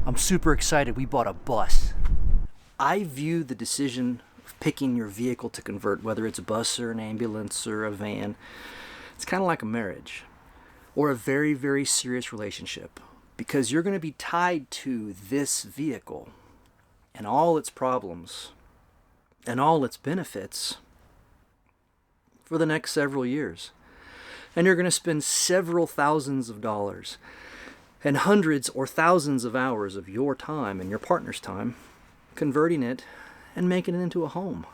I'm super excited. We bought a bus. I view the decision of picking your vehicle to convert, whether it's a bus or an ambulance or a van, it's kind of like a marriage or a very, very serious relationship, because you're going to be tied to this vehicle and all its problems and all its benefits for the next several years. And you're going to spend several thousands of dollars and hundreds or thousands of hours of your time and your partner's time converting it and making it into a home.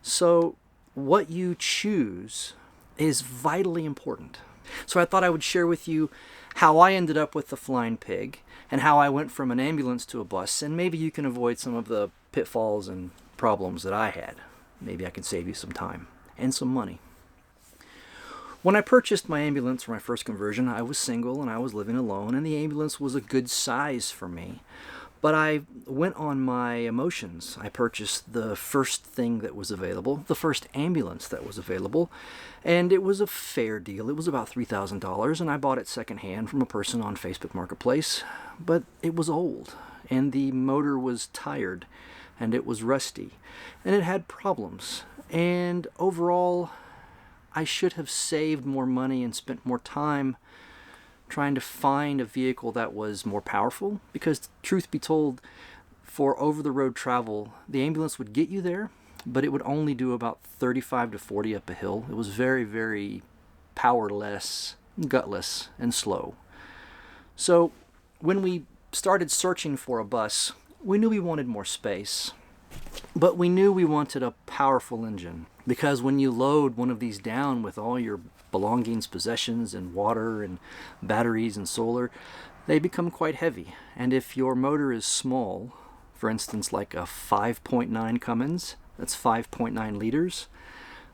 So what you choose is vitally important. So I thought I would share with you how I ended up with the flying pig and how I went from an ambulance to a bus, and maybe you can avoid some of the pitfalls and problems that I had. Maybe I can save you some time and some money. When I purchased my ambulance for my first conversion, I was single and I was living alone, and the ambulance was a good size for me. But I went on my emotions. I purchased the first thing that was available, the first ambulance that was available, and it was a fair deal. It was about $3,000, and I bought it secondhand from a person on Facebook Marketplace. But it was old, and the motor was tired, and it was rusty, and it had problems. And overall, I should have saved more money and spent more time trying to find a vehicle that was more powerful, because truth be told, for over-the-road travel, the ambulance would get you there, but it would only do about 35 to 40 up a hill. It was very, very powerless, gutless, and slow. So when we started searching for a bus, we knew we wanted more space, but we knew we wanted a powerful engine, because when you load one of these down with all your belongings, possessions, and water, and batteries, and solar, they become quite heavy. And if your motor is small, for instance like a 5.9 Cummins, that's 5.9 liters,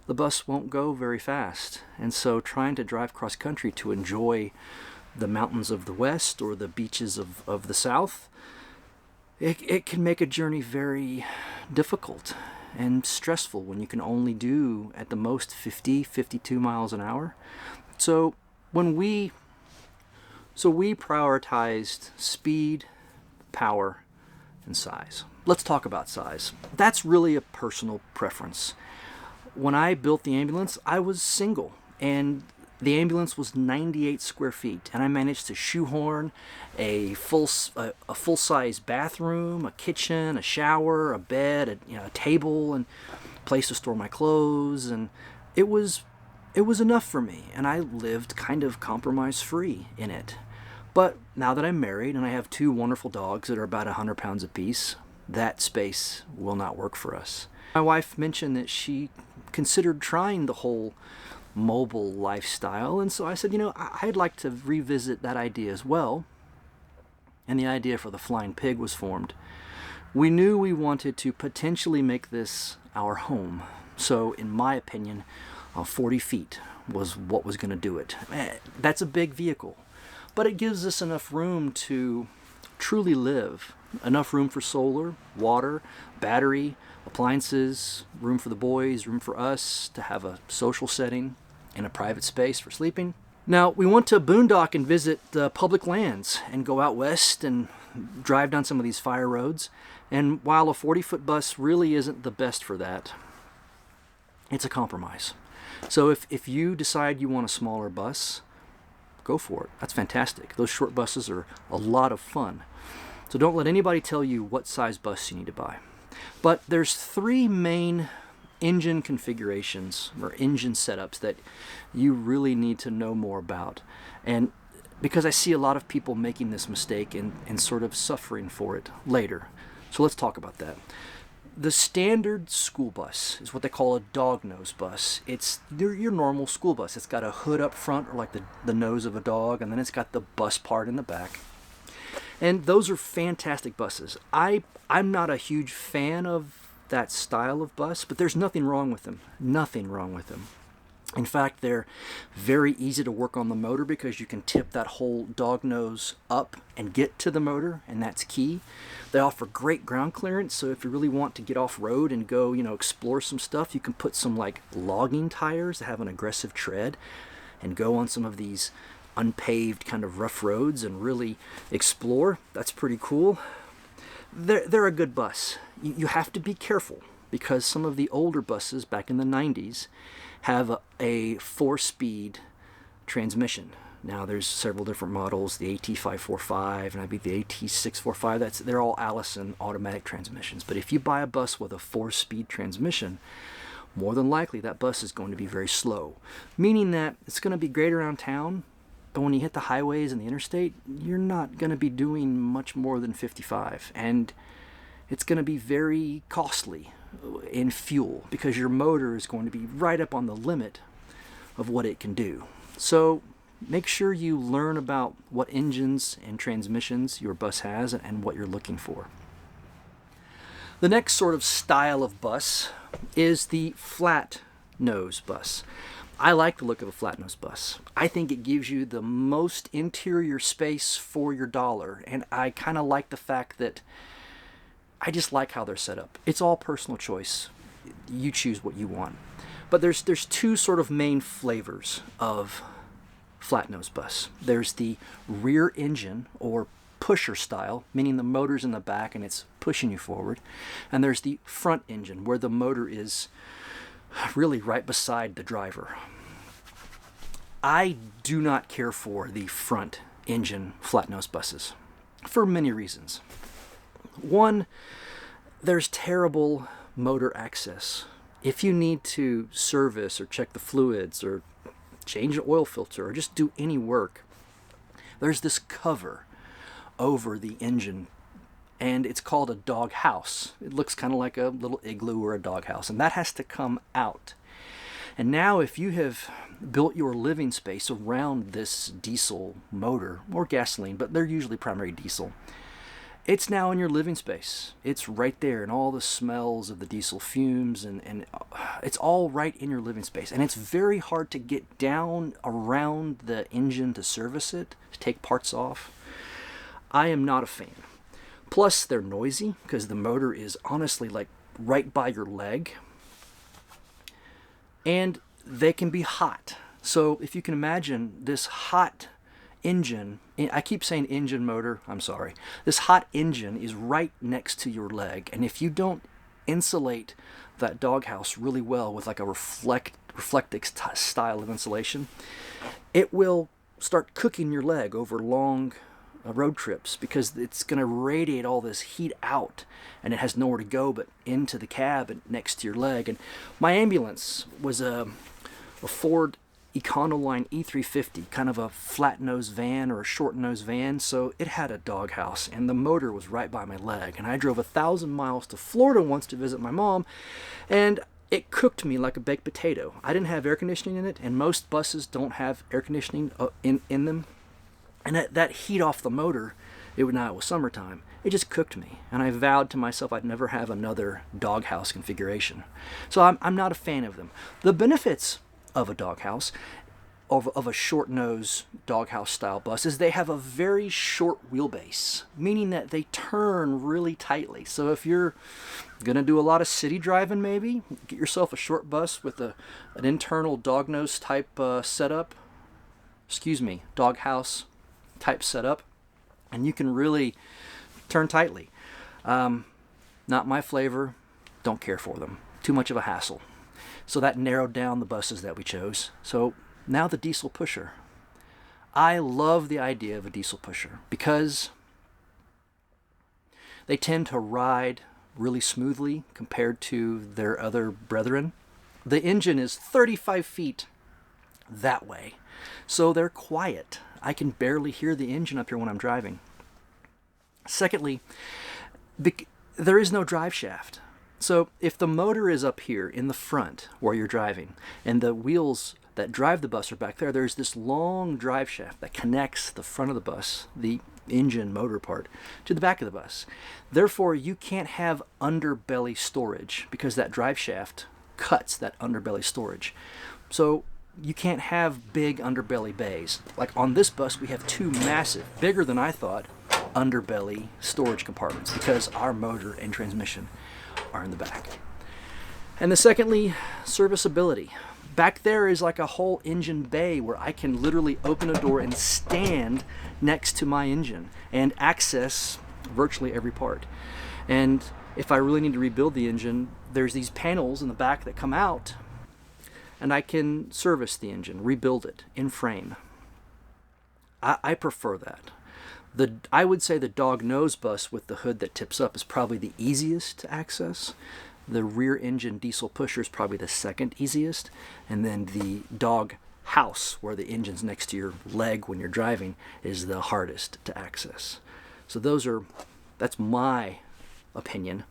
the bus won't go very fast. And so trying to drive cross country to enjoy the mountains of the west or the beaches of the south, it can make a journey very difficult and stressful when you can only do at the most 50, 52 miles an hour. So we prioritized speed, power, and size. Let's talk about size. That's really a personal preference. When I built the ambulance, I was single, and the ambulance was 98 square feet, and I managed to shoehorn a full-size bathroom, a kitchen, a shower, a bed, a table, and a place to store my clothes, and it was enough for me, and I lived kind of compromise-free in it. But now that I'm married and I have two wonderful dogs that are about 100 pounds apiece, that space will not work for us. My wife mentioned that she considered trying the whole mobile lifestyle, and so I said, I'd like to revisit that idea as well, and the idea for the flying pig was formed. We knew we wanted to potentially make this our home, so in my opinion 40 feet was what was going to do it. That's a big vehicle, but it gives us enough room to truly live, enough room for solar, water, battery, appliances, room for the boys, room for us to have a social setting, and a private space for sleeping. Now, we want to boondock and visit public lands and go out west and drive down some of these fire roads. And while a 40-foot bus really isn't the best for that, it's a compromise. So if you decide you want a smaller bus, go for it. That's fantastic. Those short buses are a lot of fun. So don't let anybody tell you what size bus you need to buy. But there's three main engine configurations or engine setups that you really need to know more about, and because I see a lot of people making this mistake and sort of suffering for it later. So let's talk about that. The standard school bus is what they call a dog nose bus. It's your normal school bus. It's got a hood up front, or like the nose of a dog, and then it's got the bus part in the back. And those are fantastic buses. I'm not a huge fan of that style of bus, but there's nothing wrong with them. Nothing wrong with them. In fact, they're very easy to work on the motor, because you can tip that whole dog nose up and get to the motor, and that's key. They offer great ground clearance, so if you really want to get off road and go, explore some stuff, you can put some like logging tires that have an aggressive tread and go on some of these unpaved kind of rough roads and really explore. That's pretty cool. They're a good bus. You have to be careful because some of the older buses back in the 90s have a 4-speed transmission. Now there's several different models, the AT545 and I think the AT645. They're all Allison automatic transmissions. But if you buy a bus with a 4-speed transmission, more than likely that bus is going to be very slow, meaning that it's going to be great around town, but when you hit the highways and the interstate, you're not going to be doing much more than 55, and it's going to be very costly in fuel because your motor is going to be right up on the limit of what it can do. So make sure you learn about what engines and transmissions your bus has and what you're looking for. The next sort of style of bus is the flat nose bus. I like the look of a flat nose bus. I think it gives you the most interior space for your dollar, and I kind of like the fact that I just like how they're set up. It's all personal choice. You choose what you want. But there's two sort of main flavors of flat nose bus. There's the rear engine or pusher style, meaning the motor's in the back and it's pushing you forward. And there's the front engine where the motor is really right beside the driver. I do not care for the front engine flat nose buses for many reasons. One, there's terrible motor access. If you need to service or check the fluids or change an oil filter or just do any work, there's this cover over the engine, and it's called a dog house. It looks kind of like a little igloo or a dog house, and that has to come out. And now if you have built your living space around this diesel motor or gasoline, but they're usually primary diesel, it's now in your living space. It's right there, and all the smells of the diesel fumes, and it's all right in your living space. And it's very hard to get down around the engine to service it, to take parts off. I am not a fan. Plus, they're noisy because the motor is honestly like right by your leg. And they can be hot. So if you can imagine this hot engine, I keep saying engine motor, I'm sorry. This hot engine is right next to your leg. And if you don't insulate that doghouse really well with like a reflective style of insulation, it will start cooking your leg over long road trips because it's going to radiate all this heat out, and it has nowhere to go but into the cab and next to your leg. And my ambulance was a Ford Econoline E350, kind of a flat nose van or a short nose van, so it had a doghouse, and the motor was right by my leg. And I drove 1,000 miles to Florida once to visit my mom, and it cooked me like a baked potato. I didn't have air conditioning in it, and most buses don't have air conditioning in them. And that heat off the motor, it was summertime, it just cooked me. And I vowed to myself I'd never have another doghouse configuration. So I'm not a fan of them. The benefits of a doghouse, of a short nose doghouse style bus, is they have a very short wheelbase, meaning that they turn really tightly. So if you're going to do a lot of city driving, maybe, get yourself a short bus with an internal dog nose type doghouse type setup, and you can really turn tightly. Not my flavor, don't care for them. Too much of a hassle. So that narrowed down the buses that we chose. So now the diesel pusher. I love the idea of a diesel pusher because they tend to ride really smoothly compared to their other brethren. The engine is 35 feet that way, so they're quiet. I can barely hear the engine up here when I'm driving. Secondly, there is no drive shaft. So if the motor is up here in the front where you're driving, and the wheels that drive the bus are back there, there's this long drive shaft that connects the front of the bus, the engine motor part, to the back of the bus. Therefore, you can't have underbelly storage because that drive shaft cuts that underbelly storage. So you can't have big underbelly bays. Like on this bus, we have two massive, bigger than I thought, underbelly storage compartments because our motor and transmission are in the back. And the secondly, serviceability. Back there is like a whole engine bay where I can literally open a door and stand next to my engine and access virtually every part. And if I really need to rebuild the engine, there's these panels in the back that come out, and I can service the engine, rebuild it in frame. I prefer that. I would say the dog nose bus with the hood that tips up is probably the easiest to access. The rear engine diesel pusher is probably the second easiest. And then the dog house, where the engine's next to your leg when you're driving, is the hardest to access. So that's my opinion.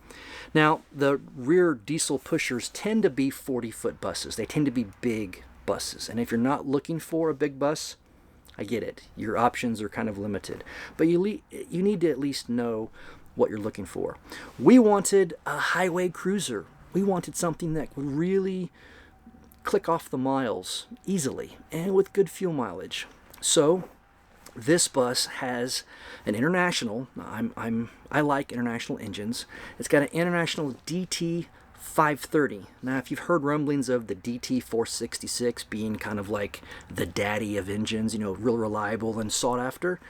Now, the rear diesel pushers tend to be 40-foot buses. They tend to be big buses. And if you're not looking for a big bus, I get it. Your options are kind of limited. But you need to at least know what you're looking for. We wanted a highway cruiser. We wanted something that would really click off the miles easily and with good fuel mileage. So this bus has an international. I like international engines. It's got an international DT 530. Now, if you've heard rumblings of the DT 466 being kind of like the daddy of engines, real reliable and sought after,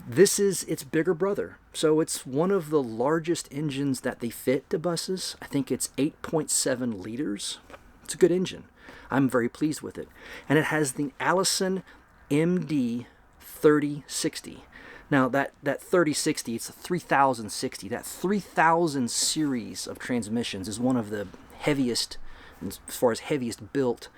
this is its bigger brother. So it's one of the largest engines that they fit to buses. I think it's 8.7 liters. It's a good engine. I'm very pleased with it. And it has the Allison MD 3060. Now that 3060, it's a 3060. That 3000 series of transmissions is one of the heaviest, as far as heaviest built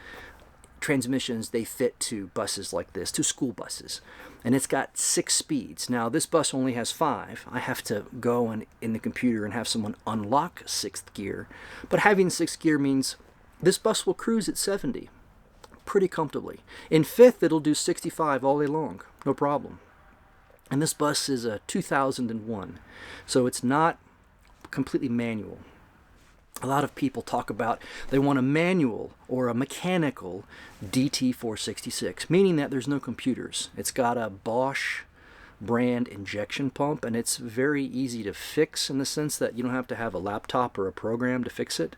transmissions they fit to buses like this, to school buses. And it's got 6 speeds. Now this bus only has 5. I have to go in the computer and have someone unlock 6th gear. But having 6th gear means this bus will cruise at 70 pretty comfortably. In 5th, it'll do 65 all day long, no problem. And this bus is a 2001, so it's not completely manual. A lot of people talk about they want a manual or a mechanical DT466, meaning that there's no computers. It's got a Bosch brand injection pump, and it's very easy to fix in the sense that you don't have to have a laptop or a program to fix it.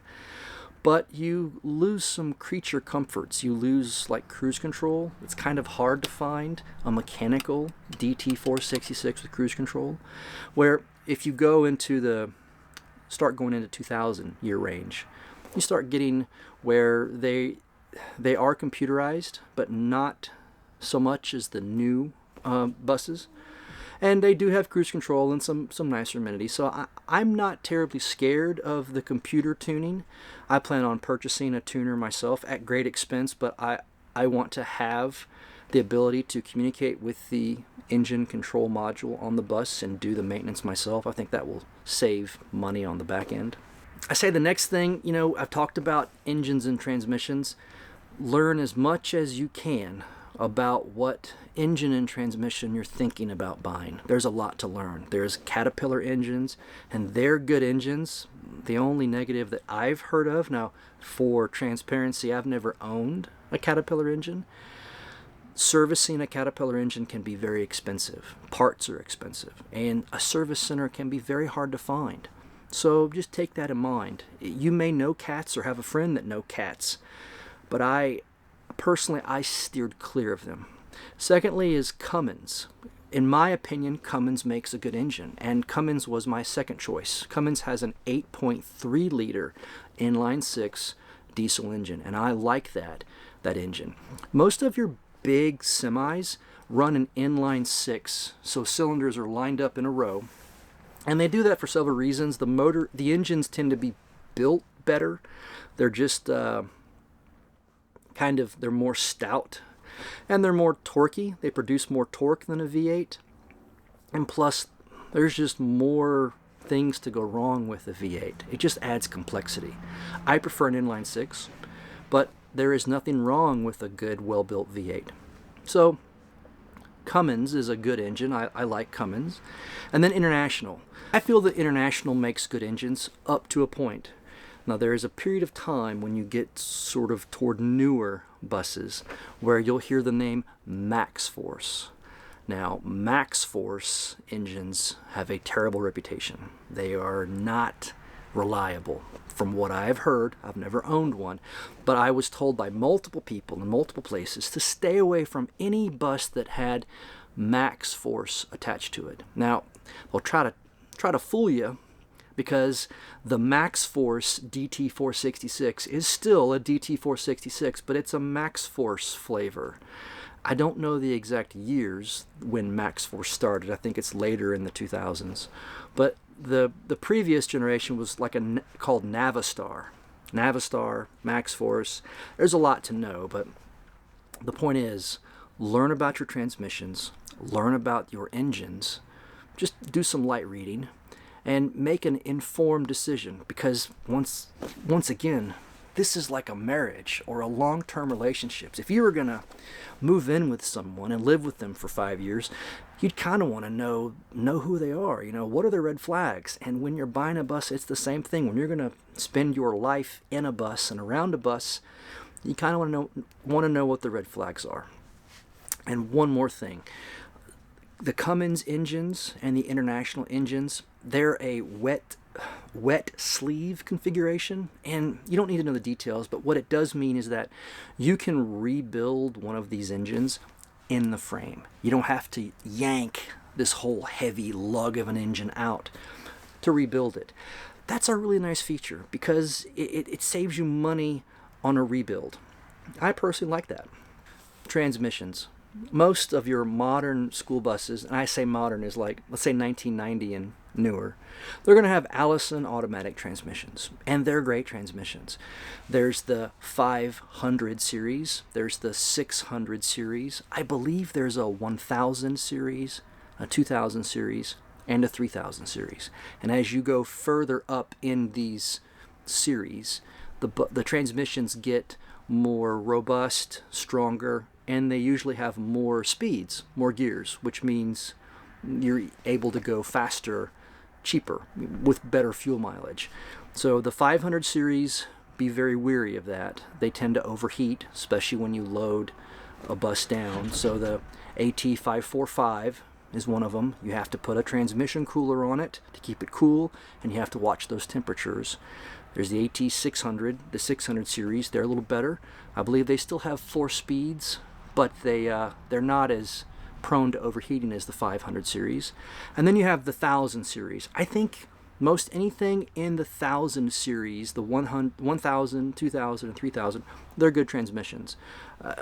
But you lose some creature comforts. You lose like cruise control. It's kind of hard to find a mechanical DT466 with cruise control, where if you start going into 2000 year range, you start getting where they are computerized, but not so much as the new buses. And they do have cruise control and some nicer amenities. So I'm not terribly scared of the computer tuning. I plan on purchasing a tuner myself at great expense, but I want to have the ability to communicate with the engine control module on the bus and do the maintenance myself. I think that will save money on the back end. I say the next thing, I've talked about engines and transmissions. Learn as much as you can about what engine and transmission you're thinking about buying. There's a lot to learn. There's Caterpillar engines, and they're good engines. The only negative that I've heard of, now for transparency, I've never owned a Caterpillar engine. Servicing a Caterpillar engine can be very expensive. Parts are expensive, and a service center can be very hard to find. So just take that in mind. You may know cats or have a friend that know cats, but I steered clear of them. Secondly is Cummins. In my opinion, Cummins makes a good engine, and Cummins was my second choice. Cummins has an 8.3 liter inline 6 diesel engine, and I like that engine. Most of your big semis run an inline 6, so cylinders are lined up in a row, and they do that for several reasons. The engines tend to be built better. They're just they're more stout, and they're more torquey. They produce more torque than a V8, and plus there's just more things to go wrong with a V8. It just adds complexity. I prefer an inline 6, but there is nothing wrong with a good, well-built V8. So Cummins is a good engine. I like Cummins. And then International. I feel that International makes good engines up to a point. Now, there is a period of time when you get sort of toward newer buses where you'll hear the name MaxxForce. Now, MaxxForce engines have a terrible reputation. They are not reliable. From what I've heard, I've never owned one, but I was told by multiple people in multiple places to stay away from any bus that had max force attached to it. Now, they'll try to fool you, because the max force DT466 is still a DT466, but it's a max force flavor. I don't know the exact years when max force started. I think it's later in the 2000s. But the previous generation was like called Navistar. Navistar, max force. There's a lot to know, but the point is, learn about your transmissions, learn about your engines, just do some light reading, and make an informed decision, because once again, this is like a marriage or a long-term relationship. If you were going to move in with someone and live with them for 5 years, you'd kind of want to know who they are. What are their red flags? And when you're buying a bus, it's the same thing. When you're going to spend your life in a bus and around a bus, you kind of want to know what the red flags are. And one more thing. The Cummins engines and the International engines, they're a wet sleeve configuration, and you don't need to know the details, but what it does mean is that you can rebuild one of these engines in the frame. You don't have to yank this whole heavy lug of an engine out to rebuild it. That's a really nice feature, because it saves you money on a rebuild. I personally like that. Transmissions. Most of your modern school buses, and I say modern is like, let's say 1990 and newer, they're going to have Allison automatic transmissions, and they're great transmissions. There's the 500 series, there's the 600 series, I believe there's a 1000 series, a 2000 series, and a 3000 series. And as you go further up in these series, the transmissions get more robust, stronger, and they usually have more speeds, more gears, which means you're able to go faster, cheaper, with better fuel mileage. So the 500 series, be very wary of that. They tend to overheat, especially when you load a bus down. So the AT545 is one of them. You have to put a transmission cooler on it to keep it cool, and you have to watch those temperatures. There's the AT600, the 600 series. They're a little better. I believe they still have 4 speeds, but they're not as prone to overheating as the 500 series. And then you have the 1000 series. I think most anything in the 1000 series, the 1000, 2000, and 3000, they're good transmissions.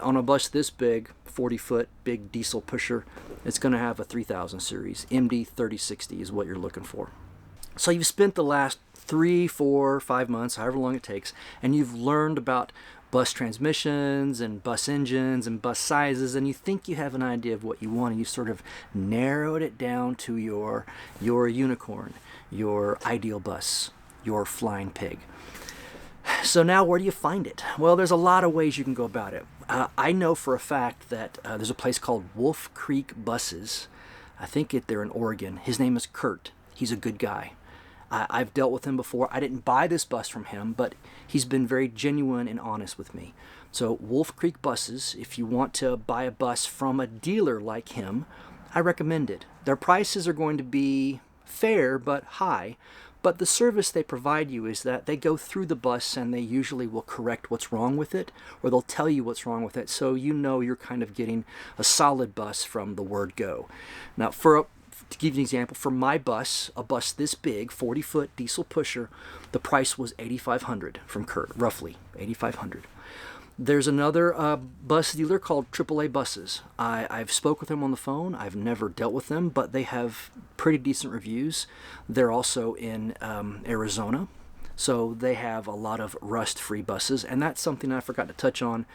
On a bus this big, 40-foot, big diesel pusher, it's going to have a 3000 series. MD 3060 is what you're looking for. So you've spent the last 3, 4, 5 months, however long it takes, and you've learned about bus transmissions and bus engines and bus sizes, and you think you have an idea of what you want, and you sort of narrowed it down to your unicorn, your ideal bus, your flying pig. So now where do you find it? Well, there's a lot of ways you can go about it. I know for a fact that there's a place called Wolf Creek Buses. I think they're in Oregon. His name is Kurt. He's a good guy. I've dealt with him before. I didn't buy this bus from him, but he's been very genuine and honest with me. So Wolf Creek Buses, if you want to buy a bus from a dealer like him, I recommend it. Their prices are going to be fair but high, but the service they provide you is that they go through the bus and they usually will correct what's wrong with it, or they'll tell you what's wrong with it, so you know you're kind of getting a solid bus from the word go. Now, to give you an example, for my bus, a bus this big, 40-foot diesel pusher, the price was $8,500 from Kurt, roughly $8,500. There's another bus dealer called AAA Buses. I've spoke with them on the phone. I've never dealt with them, but they have pretty decent reviews. They're also in Arizona, so they have a lot of rust-free buses, and that's something I forgot to touch on.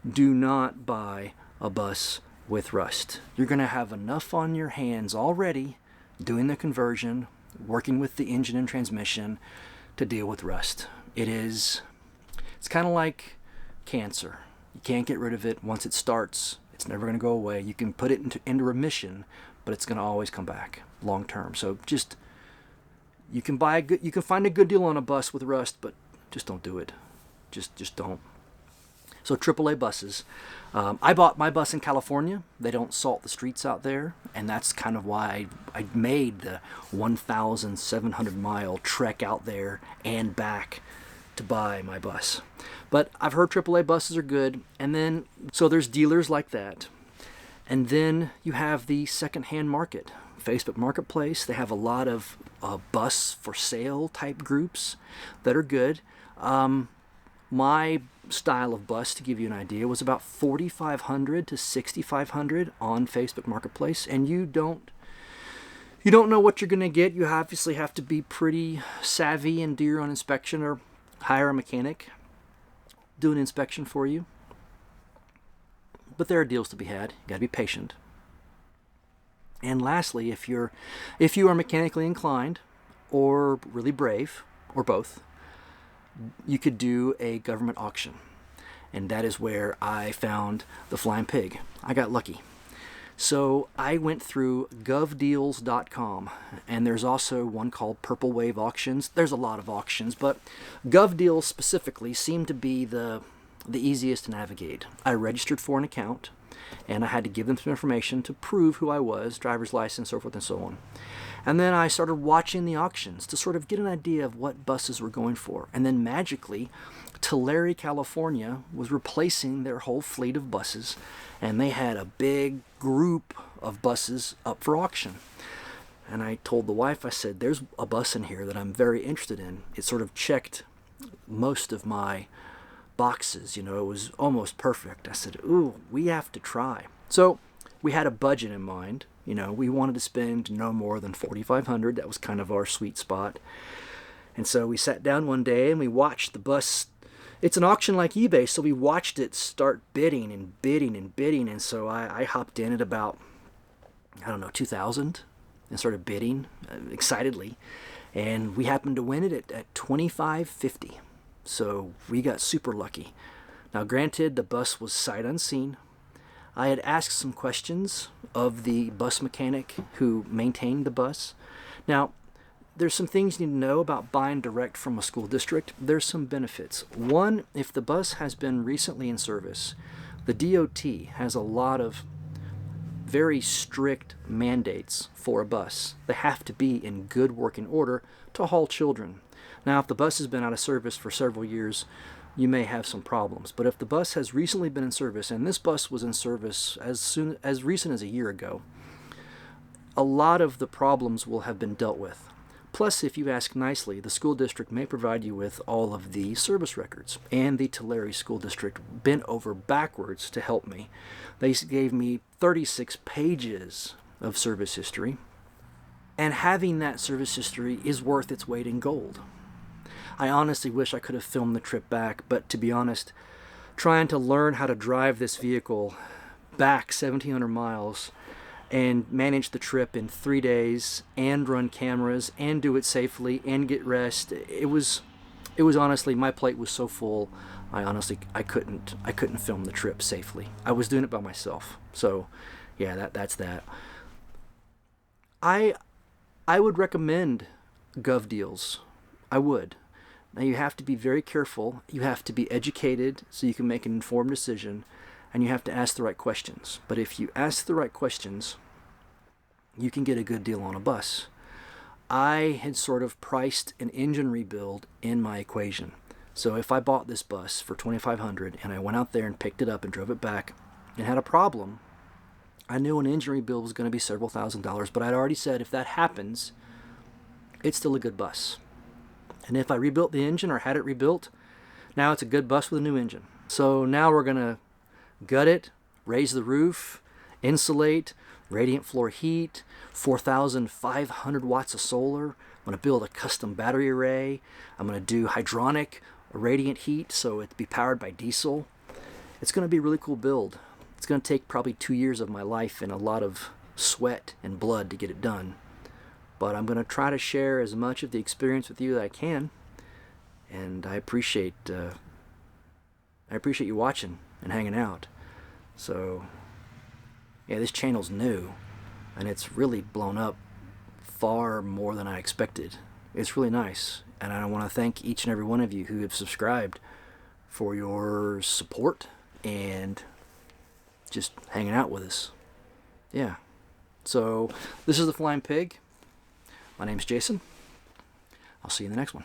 Do not buy a bus with rust. You're going to have enough on your hands already doing the conversion, working with the engine and transmission to deal with rust. It's kind of like cancer. You can't get rid of it. Once it starts, it's never going to go away. You can put it into remission, but it's going to always come back long term. So you can find a good deal on a bus with rust, but just don't do it. Just don't. So AAA buses. I bought my bus in California. They don't salt the streets out there, and that's kind of why I made the 1,700-mile trek out there and back to buy my bus. But I've heard AAA buses are good, and then so there's dealers like that. And then you have the secondhand market. Facebook Marketplace, they have a lot of bus for sale type groups that are good. My style of bus, to give you an idea, was about $4,500 to $6,500 on Facebook Marketplace, and you don't know what you're going to get. You obviously have to be pretty savvy and do your own inspection, or hire a mechanic, do an inspection for you. But there are deals to be had. You got to be patient. And lastly, if you are mechanically inclined or really brave, or both, you could do a government auction. And that is where I found the flying pig. I got lucky. So I went through govdeals.com, and there's also one called Purple Wave Auctions. There's a lot of auctions, but GovDeals specifically seemed to be the easiest to navigate. I registered for an account, and I had to give them some information to prove who I was, driver's license, so forth and so on. And then I started watching the auctions to sort of get an idea of what buses were going for. And then magically, Tulare, California was replacing their whole fleet of buses, and they had a big group of buses up for auction. And I told the wife, I said, there's a bus in here that I'm very interested in. It sort of checked most of my boxes, it was almost perfect. I said, ooh, we have to try. So we had a budget in mind. We wanted to spend no more than $4,500. That was kind of our sweet spot. And so we sat down one day and we watched the bus. It's an auction like eBay, so we watched it start bidding and bidding and bidding. And so I hopped in at about, 2,000 and started bidding excitedly. And we happened to win it at $2,550. So we got super lucky. Now, granted, the bus was sight unseen. I had asked some questions of the bus mechanic who maintained the bus. Now, there's some things you need to know about buying direct from a school district. There's some benefits. One, if the bus has been recently in service, the DOT has a lot of very strict mandates for a bus. They have to be in good working order to haul children. Now, if the bus has been out of service for several years, you may have some problems. But if the bus has recently been in service, and this bus was in service as recent as a year ago, a lot of the problems will have been dealt with. Plus, if you ask nicely, the school district may provide you with all of the service records. And the Tulare School District bent over backwards to help me. They gave me 36 pages of service history. And having that service history is worth its weight in gold. I honestly wish I could have filmed the trip back, but to be honest, trying to learn how to drive this vehicle back 1,700 miles and manage the trip in 3 days and run cameras and do it safely and get rest, it was honestly, my plate was so full, I couldn't film the trip safely. I was doing it by myself. So yeah, that's that. I would recommend GovDeals. I would. Now, you have to be very careful. You have to be educated so you can make an informed decision, and you have to ask the right questions. But if you ask the right questions, you can get a good deal on a bus. I had sort of priced an engine rebuild in my equation. So if I bought this bus for $2,500 and I went out there and picked it up and drove it back and had a problem, I knew an engine rebuild was going to be several $1,000s, but I'd already said if that happens, it's still a good bus. And if I rebuilt the engine or had it rebuilt, now it's a good bus with a new engine. So now we're going to gut it, raise the roof, insulate, radiant floor heat, 4,500 watts of solar. I'm going to build a custom battery array. I'm going to do hydronic radiant heat so it be powered by diesel. It's going to be a really cool build. It's going to take probably 2 years of my life and a lot of sweat and blood to get it done. But I'm going to try to share as much of the experience with you that I can. And I appreciate you watching and hanging out. So, yeah, this channel's new, and it's really blown up far more than I expected. It's really nice, and I want to thank each and every one of you who have subscribed for your support and just hanging out with us. Yeah. So this is the Flying Pig. My name's Jason. I'll see you in the next one.